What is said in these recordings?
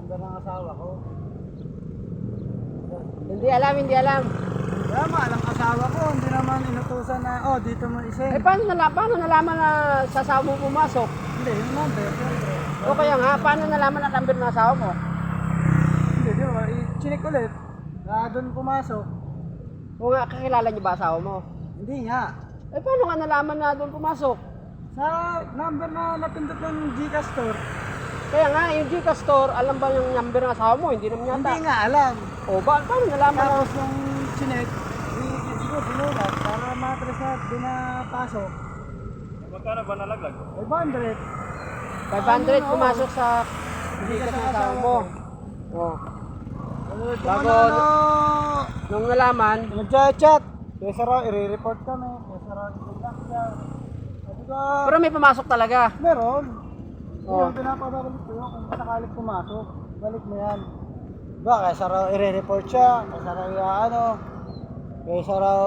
number ng asawa ko. Hindi alam, hindi alam. Kaya maalam asawa ko, hindi naman inutusan na, oh, dito mo isend. Eh, paano nalaman na sa asawa mo pumasok? Hindi, yung number, siyempre. O kaya nga, paano nalaman na number ng asawa mo? Hindi, di ba, i-check ulit. Na doon pumasok. O nga, kakilala niyo ba asawa mo? Hindi nga. Eh, paano nga nalaman na doon pumasok? Sa number na napindot ng Gcash store, Kaya nga, yung Gcash store, alam ba yung number ng asawa mo? Hindi naman yata. hindi nga alam. O, paano nalaman na? Tapos nung chinek, siguro binulat para matres na doon na pasok. Magkano ba nalaglag? 500. 500 pumasok sa Gcash ng asawa mo. O, Kung Bago- ano, nung nalaman, nag-chat. Kesa raw, i-report kami. Kesa raw, i-contact siya. Sabi ko, pero may pumasok talaga. meron. Oh. Yung pinapabalik ko yun, kung sakalit pumasok, balik mo yan. Diba, kesa raw i-report siya, kesa raw ano, kesa raw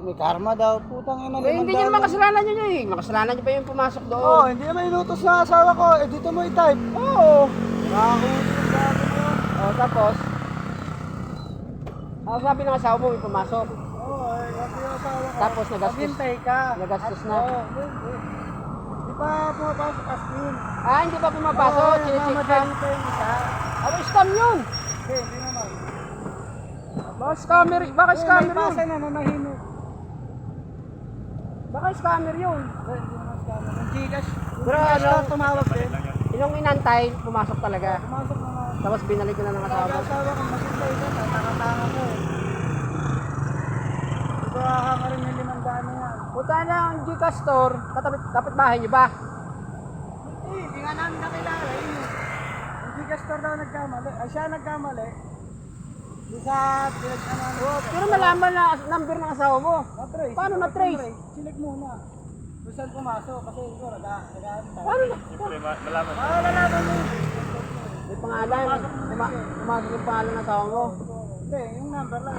may karma daw, putang ina. Eh, hindi nyo naman kasalanan nyo eh. Makasalanan nyo pa yung pumasok doon. Oo, hindi naman inutos ng asawa ko, eh dito mo i-type. Oo. Nakakulit sabi ko. O, tapos, ang sabi ng asawa mo may pumasok. Oo, eh, sabi yung asawa ko. Tapos nagastos. Maghintay ka. Nagastos na. Oo, hindi. Di pa pumapasok as in. Ah, hindi pa pumapasok. Oo, Chinecheck ka. namamadali pa yung isa. Ano, scam yun? Hindi naman. Baka scammer, baka scammer May pasa yun. na nanahimik. Baka scammer yun. Hindi naman scammer. Yung Gcash. Pero Gcash ano, na tumawag din. Yung inantay, pumasok talaga. Pumasok na nga. Tapos binalik ko na ng asawa Sabi mo. asawa ko, maghintay ka. Tataka-taka mo eh. Di ba kakarin yung 500 na yan? Punta na ang Gcash store. Dapat bahay niyo ba? Hindi nga namin nakilala yun eh. Yung Gcash store daw nagkamali. Ay siya nagkamali. Di sa pinag-ano. Pero malaman na number ng asawa mo. Na-trace. Paano na-trace? Sinig muna. Kung saan pumasok. Kasi ito, nag-aantay. Paano na? Siyempre, malaman. Malalaman mo. May pangalan. Pumasok yung pangalan ng asawa mo. Hindi, yung number lang.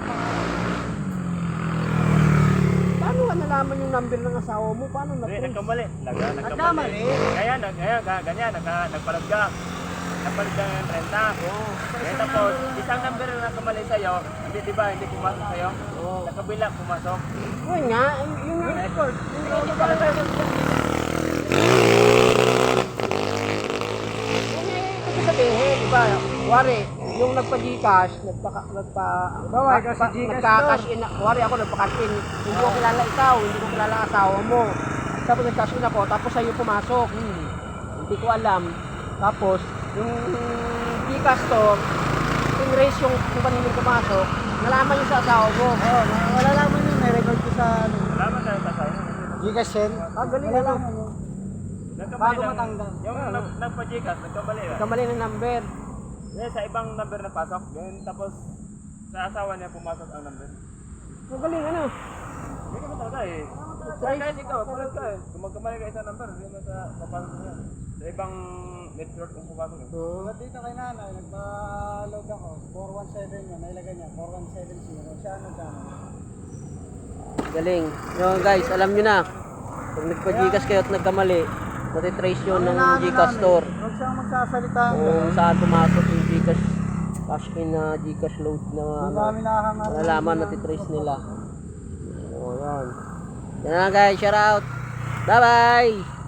Paano ka nalaman yung number ng asawa mo? Paano Hindi, na-trace? nagkamali. Nagkamali. Nagkamali? Kaya, ganyan, nagpalag ka. Nagpalag ka ng renta. Kaya tapos, isang number na nagkamali sa'yo, hindi, di ba, hindi pumasok sa'yo? Nakabila, pumasok. Yun nga, yung record. Yung ibig sabihin, di ba? Wari, yung nagpa-Gcash, nagka-cash in, wari ako nagpa-cash in, hindi ko kilala ikaw, hindi ko kilala ang asawa mo. Tapos nag-cash in ako, tapos sa'yo pumasok. Hindi ko alam. Tapos, yung Gcash store, in-raise yung kung kanino pumasok, nalaman yung sa asawa mo. Oo, malalaman yun. May record ko sa ano. Malaman na yung kasama. Gcash send. Ah, galing Malalaman ano. yun. Nagkamali Bago lang. matanggal. Yung nagpa-Gcash, nagkamali lang. Kamali ng number. Yan, sa ibang number na pasok. Ganun, tapos, sa asawa niya pumasok ang number. Ang galing ano. Hindi ka talaga eh. Kahit ikaw, pulad ka eh. Kung magkamali ka isang number, hindi mo sa papasok mo yan. Sa ibang network kung papasok eh. Tulad dito kay nanay, nagpa-load ako. 417 yun, nailagay niya. 4170. Siya ano dyan. Galing. Yung guys, alam nyo na. Pag nagpa-Gcash kayo at nagkamali, matitrace yun ng Gcash store. Huwag siyang magsasalita. Kung saan pumasok yung Gcash cash in na Gcash load na Ang dami nakahangar. malalaman, matitrace nila. O yan. Yan na guys, shout out. Bye bye!